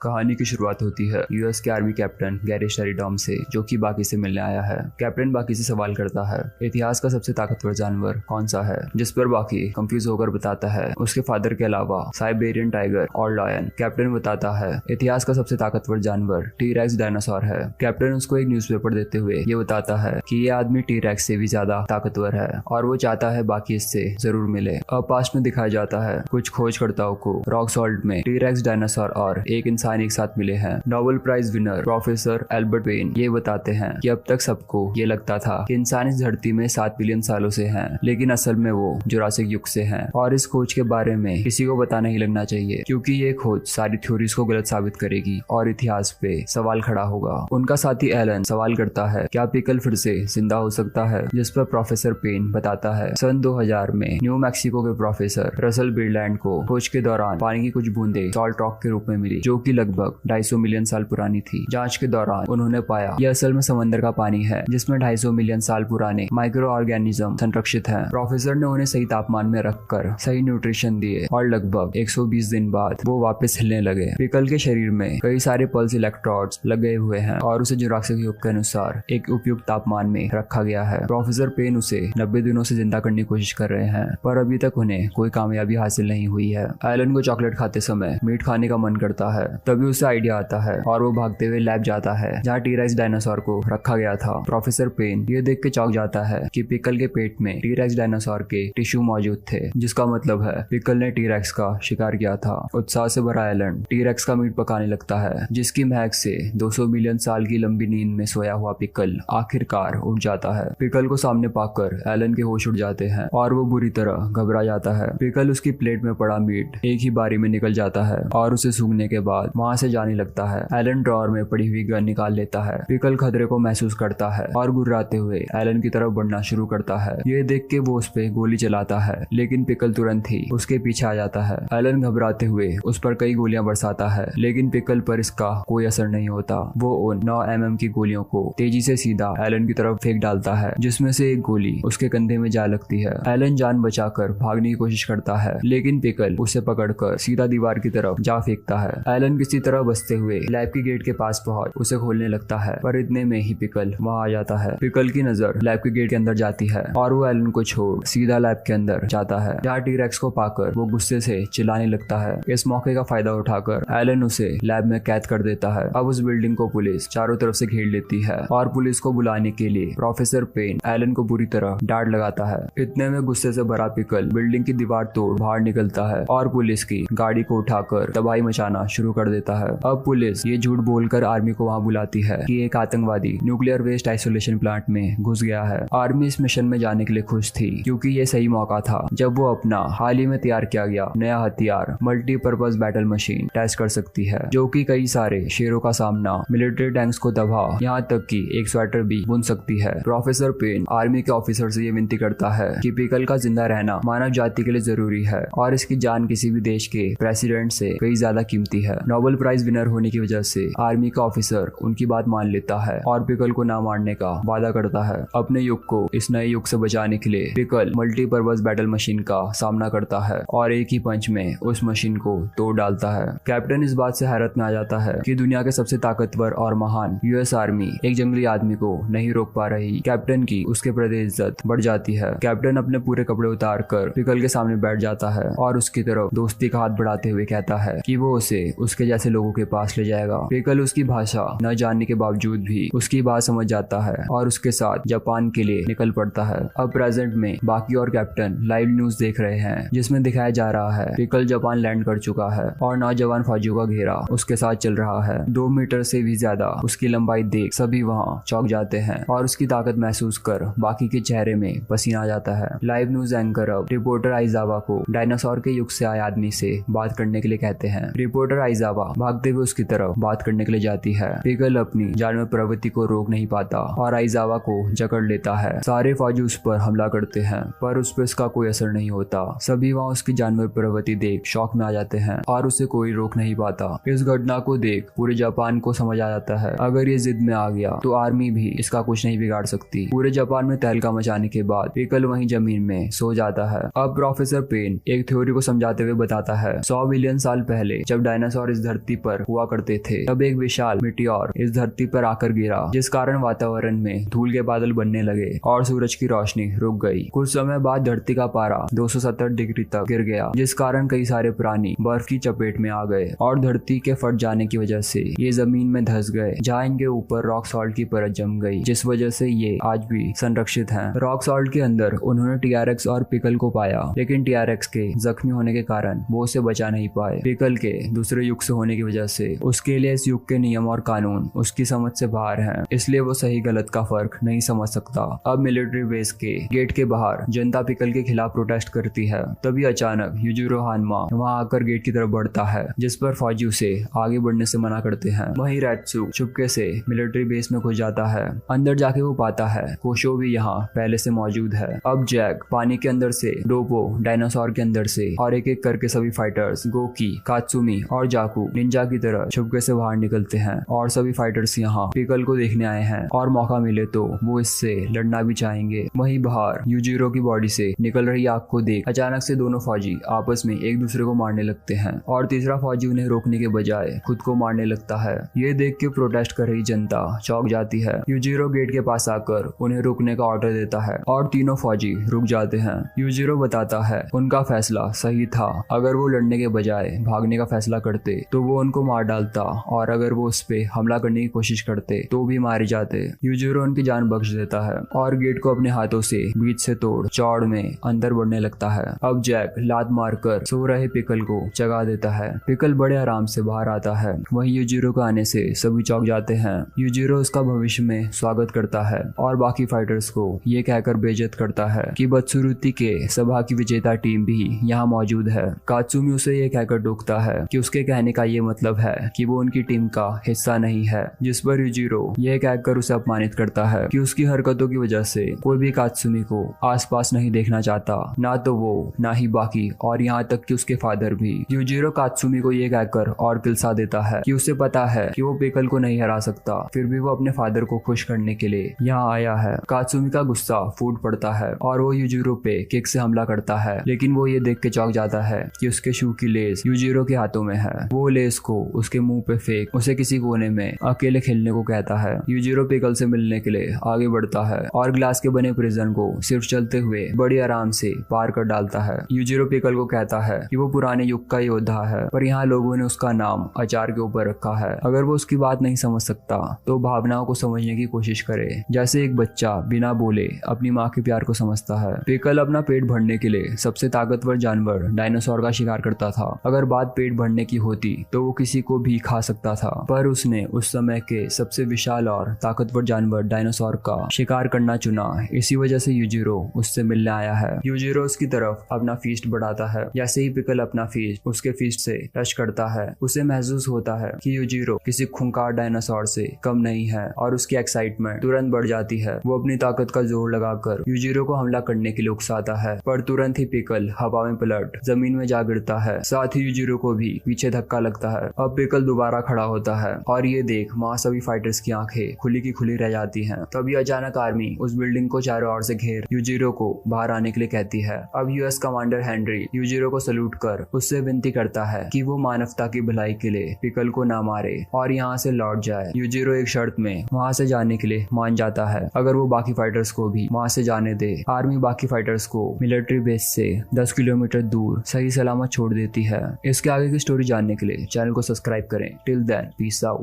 कहानी की शुरुआत होती है यूएस के आर्मी कैप्टन गैरी शेरिडॉन से, जो कि बाकी से मिलने आया है। कैप्टन बाकी से सवाल करता है, इतिहास का सबसे ताकतवर जानवर कौन सा है? जिस पर बाकी कंफ्यूज होकर बताता है उसके फादर के अलावा साइबेरियन टाइगर और लायन। कैप्टन बताता है इतिहास का सबसे ताकतवर जानवर टी-रेक्स डायनासोर है। कैप्टन उसको एक न्यूज़पेपर देते हुए ये बताता है कि ये आदमी टी-रेक्स से भी ज्यादा ताकतवर है और वो चाहता है बाकी इससे जरूर मिले। अब पास्ट में दिखाया जाता है कुछ खोजकर्ताओं को रॉक सॉल्ट में टी-रेक्स डायनासोर और एक इंसान एक साथ मिले हैं। Nobel prize winner professor Albert Wayne ये बताते हैं कि अब तक सबको ये लगता था कि इंसान इस धरती में 7 बिलियन सालों से हैं, लेकिन असल में वो जुरासिक युग से हैं। और इस खोज के बारे में किसी को पता नहीं लगना चाहिए, क्योंकि ये खोज सारी थ्योरीज को गलत साबित करेगी और इतिहास पे सवाल खड़ा होगा। उनका साथी एलन सवाल करता है, क्या पिकल फिर से जिंदा हो सकता है? जिस पर प्रोफेसर पेन बताता है सन 2000 में न्यू मैक्सिको के प्रोफेसर रसल बिरलैंड को खोज के दौरान पानी की कुछ बूंदें सॉल्ट रॉक के रूप में मिली, जो कि लगभग 250 मिलियन साल पुरानी थी। जांच के दौरान उन्होंने पाया यह असल में समंदर का पानी है, जिसमें 250 मिलियन साल पुराने माइक्रो ऑर्गेनिज्म संरक्षित हैं। प्रोफेसर ने उन्हें सही तापमान में रखकर सही न्यूट्रिशन दिए और लगभग 120 दिन बाद वो वापस हिलने लगे। पिकल के शरीर में कई सारे पल्स इलेक्ट्रोड्स लगे हुए हैं और उसे जुरासिक युग के अनुसार एक उपयुक्त तापमान में रखा गया है। प्रोफेसर पेन उसे 90 दिनों से जिंदा करने की कोशिश कर रहे हैं, पर अभी तक उन्हें कोई कामयाबी हासिल नहीं हुई है। एलन को चॉकलेट खाते समय मीट खाने का मन करता है, तभी उसे आइडिया आता है और वो भागते हुए लैब जाता है जहाँ टी-रेक्स डायनासोर को रखा गया था। प्रोफेसर पेन ये देख के चौंक जाता है कि पिकल के पेट में टी-रेक्स डायनासोर के टिश्यू मौजूद थे, जिसका मतलब है पिकल ने टी-रेक्स का शिकार किया था। उत्साह से भरा एलन टी-रेक्स का मीट पकाने लगता है, जिसकी महक से 200 मिलियन साल की लंबी नींद में सोया हुआ पिकल आखिरकार उठ जाता है। पिकल को सामने पाकर एलन के होश उड़ जाते हैं और वो बुरी तरह घबरा जाता है। पिकल उसकी प्लेट में पड़ा मीट एक ही बारी में निकल जाता है और उसे सूंघने के बाद वहां से जाने लगता है। एलन ड्रॉअर में पड़ी हुई गन निकाल लेता है। पिकल खतरे को महसूस करता है और गुर्राते हुए एलन की तरफ बढ़ना शुरू करता है। ये देख के वो उस पे गोली चलाता है, लेकिन पिकल तुरंत ही उसके पीछे आ जाता है। एलन घबराते हुए उस पर कई गोलियां बरसाता है, लेकिन पिकल पर इसका कोई असर नहीं होता। वो उन 9 mm की गोलियों को तेजी से सीधा एलन की तरफ फेंक डालता है, जिसमें से एक गोली उसके कंधे में जा लगती है। एलन जान बचाकर भागने की कोशिश करता है, लेकिन पिकल उसे पकड़कर सीधा दीवार की तरफ जा फेंकता है। एलन किसी तरह बचते हुए लैब के गेट के पास पहुंच उसे खोलने लगता है, पर इतने में ही पिकल वहां आ जाता है। पिकल की नजर लैब के गेट के अंदर जाती है और वो एलन को छोड़ सीधा लैब के अंदर जाता है, जहाँ टी-रेक्स को पाकर वो गुस्से से चिल्लाने लगता है। इस मौके का फायदा उठाकर एलन उसे लैब में कैद कर देता है। अब उस बिल्डिंग को पुलिस चारों तरफ से घेर लेती है और पुलिस को बुलाने के लिए प्रोफेसर पेन एलन को बुरी तरह डांट लगाता है। इतने में गुस्से से भरा पिकल बिल्डिंग की दीवार तोड़ बाहर निकलता है और पुलिस की गाड़ी को उठाकर तबाही मचाना शुरू कर देता है। अब पुलिस ये झूठ बोलकर आर्मी को वहां बुलाती है कि एक आतंकवादी न्यूक्लियर वेस्ट आइसोलेशन प्लांट में घुस गया है। आर्मी इस मिशन में जाने के लिए खुश थी, क्योंकि ये सही मौका था जब वो अपना हाल ही में तैयार किया गया नया हथियार मल्टीपर्पज बैटल मशीन टेस्ट कर सकती है, जो कि कई सारे शेरों का सामना, मिलिट्री टैंक्स को दबा, यहाँ तक कि एक स्वेटर भी बुन सकती है। प्रोफेसर पेन आर्मी के ऑफिसर से ये विनती करता है कि पिकल का जिंदा रहना मानव जाति के लिए जरूरी है और इसकी जान किसी भी देश के प्रेसिडेंट से कई ज्यादा कीमती है। नोबेल प्राइज विनर होने की वजह से आर्मी का ऑफिसर उनकी बात मान लेता है और पिकल को ना मारने का वादा करता है। अपने युग को इस नए युग से बचाने के लिए पिकल मल्टीपर्पज बैटल मशीन का सामना करता है और एक ही पंच में उस मशीन को तोड़ डालता है। कैप्टन इस बात से हैरत में आ जाता है कि दुनिया के सबसे ताकतवर और महान यूएस आर्मी एक जंगली आदमी को नहीं रोक पा रही। कैप्टन की उसके प्रति इज्जत बढ़ जाती है। कैप्टन अपने पूरे कपड़े उतार कर पिकल के सामने बैठ जाता है और उसकी तरफ दोस्ती का हाथ बढ़ाते हुए कहता है कि वो उसे उसके जैसे लोगों के पास ले जाएगा। पिकल उसकी भाषा न जानने के बावजूद भी उसकी बात समझ जाता है और उसके साथ जापान के लिए निकल पड़ता है। अब प्रेजेंट में बाकी और कैप्टन लाइव न्यूज देख रहे हैं, जिसमें दिखाया जा रहा है पिकल जापान लैंड कर चुका है और नौजवान फौजियों का घेरा उसके साथ चल रहा है। 2 मीटर से भी ज्यादा उसकी लंबाई देख सभी वहां चौंक जाते हैं और उसकी ताकत महसूस कर बाकी के चेहरे में पसीना आ जाता है। लाइव न्यूज एंकर अब रिपोर्टर आइजावा को डायनासोर के युग से आए आदमी से बात करने के लिए कहते हैं। रिपोर्टर आइजावा भागते हुए उसकी तरफ बात करने के लिए जाती है। पिकल अपनी जानवर प्रवृत्ति को रोक नहीं पाता और आइजावा को जकड़ लेता है। सारे फौजी उस पर हमला करते हैं, पर उस पर इसका कोई असर नहीं होता। सभी वहाँ उसकी जानवर प्रवृत्ति देख शौक में आ जाते हैं और उसे कोई रोक नहीं पाता। इस घटना को देख पूरे जापान को समझ आ जाता है, अगर ये जिद में आ गया तो आर्मी भी इसका कुछ नहीं बिगाड़ सकती। पूरे जापान में तहलका मचाने के बाद पिकल वहीं जमीन में सो जाता है। अब प्रोफेसर पेन एक थ्योरी को समझाते हुए बताता है 100 बिलियन साल पहले जब डायनासोर इस धरती पर हुआ करते थे। तब एक विशाल मिटियोर इस धरती पर आकर गिरा, जिस कारण वातावरण में धूल के बादल बनने लगे और सूरज की रोशनी रुक गई। कुछ समय बाद धरती का पारा 270 डिग्री तक गिर गया, जिस कारण कई सारे प्राणी बर्फ की चपेट में आ गए और धरती के फट जाने की वजह से ये जमीन में धंस गए, जहाँ इनके ऊपर रॉक सॉल्ट की परत जम गई, जिस वजह से ये आज भी संरक्षित हैं। रॉक सॉल्ट के अंदर उन्होंने टीआरएक्स और पिकल को पाया, लेकिन टीआरएक्स के जख्मी होने के कारण वो उसे बचा नहीं पाए। पिकल के दूसरे युग से होने की वजह से उसके लिए इस युग के नियम और कानून उसकी समझ से बाहर हैं, इसलिए वो सही गलत का फर्क नहीं समझ सकता। अब मिलिट्री बेस के गेट के बाहर जनता पिकल के खिलाफ प्रोटेस्ट करती है। तभी अचानक यूजिरो हानमा वहाँ आकर गेट की तरफ बढ़ता है, जिस पर फौजी उसे आगे बढ़ने से मना करते हैं। वहीं रेट्सु चुपके से मिलिट्री बेस में घुस जाता है। अंदर जाके वो पाता है कोशो भी यहाँ पहले से मौजूद है। अब जैक पानी के अंदर से, डोपो डायनासोर के अंदर से और एक एक करके सभी फाइटर्स गोकी, कात्सुमी और जाकू निंजा की तरह चुपके से बाहर निकलते हैं और सभी फाइटर्स यहाँ पिकल को देखने आए हैं और मौका मिले तो वो इससे लड़ना भी चाहेंगे। वहीं बाहर यूजिरो की बॉडी से निकल रही आग को देख अचानक से दोनों फौजी आपस में एक दूसरे को मारने लगते हैं और तीसरा फौजी उन्हें रोकने के बजाय खुद को मारने लगता है। ये देख के प्रोटेस्ट कर रही जनता चौंक जाती है। यूजिरो गेट के पास आकर उन्हें रुकने का ऑर्डर देता है और तीनों फौजी रुक जाते हैं। यूजिरो बताता है उनका फैसला सही था, अगर वो लड़ने के बजाय भागने का फैसला करते तो वो उनको मार डालता और अगर वो उस पे हमला करने की कोशिश करते तो भी मारे जाते। यूजिरो उनकी जान बख्श देता है और गेट को अपने हाथों से बीच से तोड़ चौड़ में अंदर बढ़ने लगता है। अब जैक लात मारकर सो रहे पिकल को जगा देता है। पिकल बड़े आराम से बाहर आता है। वहीं यूजिरो के आने से सभी चौंक जाते हैं। यूजिरो उसका भविष्य में स्वागत करता है और बाकी फाइटर्स को ये कहकर बेइज्जत करता है कि बदसूरती के सभा की विजेता टीम भी यहाँ मौजूद है। कात्सुमी उसे ये कहकर टोकता है कि उसके कहने का ये मतलब है कि वो उनकी टीम का हिस्सा नहीं है, जिस पर यूजिरो यह कहकर उसे अपमानित करता है कि उसकी हरकतों की वजह से कोई भी कात्सुमी को आसपास नहीं देखना चाहता, ना तो वो ना ही बाकी और यहाँ तक कि उसके फादर भी। यूजिरो कात्सुमी को ये कहकर और किलसा देता है कि उसे पता है कि वो पिकल को नहीं हरा सकता, फिर भी वो अपने फादर को खुश करने के लिए यहाँ आया है। कात्सुमी का गुस्सा फूट पड़ता है और वो यूजिरो पे किक से हमला करता है, लेकिन वो ये देख के चौंक जाता है कि उसके शू की लेस यूजिरो के हाथों में है। वो लेस को उसके मुंह पे फेंक उसे किसी कोने में अकेले खेलने को कहता है। यूजिरो पिकल से मिलने के लिए आगे बढ़ता है और ग्लास के बने प्रिजन को सिर्फ चलते हुए बड़ी आराम से पार कर डालता है। यूजिरो पिकल को कहता है कि वो पुराने युग का योद्धा है, पर यहाँ लोगों ने उसका नाम अचार के ऊपर रखा है। अगर वो उसकी बात नहीं समझ सकता तो भावनाओं को समझने की कोशिश करे, जैसे एक बच्चा बिना बोले अपनी माँ के प्यार को समझता है। पिकल अपना पेट भरने के लिए सबसे ताकतवर जानवर डायनासोर का शिकार करता था। अगर बात पेट भरने की होती तो वो किसी को भी खा सकता था, पर उसने उस समय के सबसे विशाल और ताकतवर जानवर डायनासोर का शिकार करना चुना। इसी वजह से यूजिरो उससे मिलने आया है। यूजिरो उसकी तरफ अपना फीस्ट बढ़ाता है। जैसे ही पिकल अपना फीस्ट उसके फीस्ट से टच करता है, उसे महसूस होता है कि यूजिरो किसी खूंखार डायनासोर से कम नहीं है और उसकी एक्साइटमेंट तुरंत बढ़ जाती है। वो अपनी ताकत का जोर लगाकर यूजिरो को हमला करने के लिए उकसाता है, पर तुरंत ही पिकल हवा में पलट जमीन में जा गिरता है। साथ ही यूजिरो को भी पीछे धक्का लगता है। अब पिकल दोबारा खड़ा होता है और ये देख वहाँ सभी फाइटर्स की आंखें खुली की खुली रह जाती हैं। तभी अचानक आर्मी उस बिल्डिंग को चारों ओर से घेर यूजिरो को बाहर आने के लिए कहती है। अब यूएस कमांडर हेनरी यूजिरो को सल्यूट कर उससे विनती करता है कि वो मानवता की भलाई के लिए पिकल को ना मारे और यहाँ से लौट जाए। यूजिरो एक शर्त में वहाँ से जाने के लिए मान जाता है, अगर वो बाकी फाइटर्स को भी वहाँ से जाने दे। आर्मी बाकी फाइटर्स को मिलिट्री बेस से 10 किलोमीटर दूर सही सलामत छोड़ देती है। इसके आगे की स्टोरी जानने के लिए चैनल को सब्सक्राइब करें। Till then peace out.